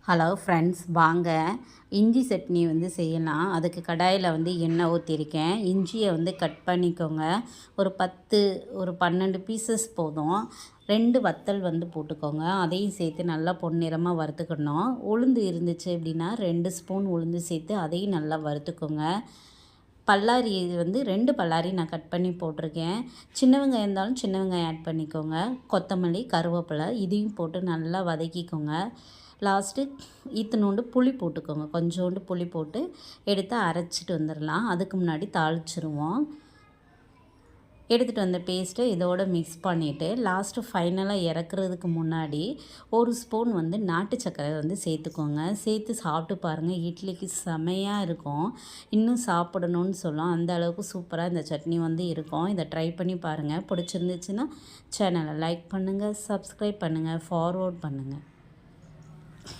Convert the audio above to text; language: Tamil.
ஹலோ ஃப்ரெண்ட்ஸ், வாங்க இஞ்சி சட்னி செய்யலாம். அதுக்கு கடாயில் எண்ணெய் ஊற்றிருக்கேன். இஞ்சியை கட் பண்ணிக்கோங்க. ஒரு 12 பீசஸ் போதும். 2 வத்தல் போட்டுக்கோங்க. அதையும் சேர்த்து நல்லா பொன்னிறமாக வறுத்துக்கணும். உளுந்து இருந்துச்சு அப்படின்னா 2 ஸ்பூன் உளுந்து சேர்த்து அதையும் நல்லா வறுத்துக்கோங்க. பல்லாரி 2 பல்லாரி நான் கட் பண்ணி போட்டிருக்கேன். சின்ன வெங்காயம் இருந்தாலும் சின்ன வெங்காயம் ஆட் பண்ணிக்கோங்க. கொத்தமல்லி, கருவேப்பிலை இதையும் போட்டு நல்லா வதக்கிக்கோங்க. லாஸ்ட்டு இத்தினோண்டு புளி போட்டுக்கோங்க. கொஞ்சோண்டு புளி போட்டு எடுத்து அரைச்சிட்டு வந்துடலாம். அதுக்கு முன்னாடி தாளிச்சிருவோம். எடுத்துகிட்டு வந்த பேஸ்ட்டை இதோடு மிக்ஸ் பண்ணிவிட்டு லாஸ்ட்டு ஃபைனலாக இறக்குறதுக்கு முன்னாடி ஒரு ஸ்பூன் நாட்டு சர்க்கரை சேர்த்துக்கோங்க. சேர்த்து சாப்பிட்டு பாருங்கள். இட்லிக்கு செமையாக இருக்கும். இன்னும் சாப்பிடணும்னு சொல்லும். அந்த அளவுக்கு சூப்பராக இந்த சட்னி இருக்கும். இதை ட்ரை பண்ணி பாருங்கள். பிடிச்சிருந்துச்சுன்னா சேனலை லைக் பண்ணுங்கள், சப்ஸ்கிரைப் பண்ணுங்கள், ஃபார்வர்ட் பண்ணுங்கள்.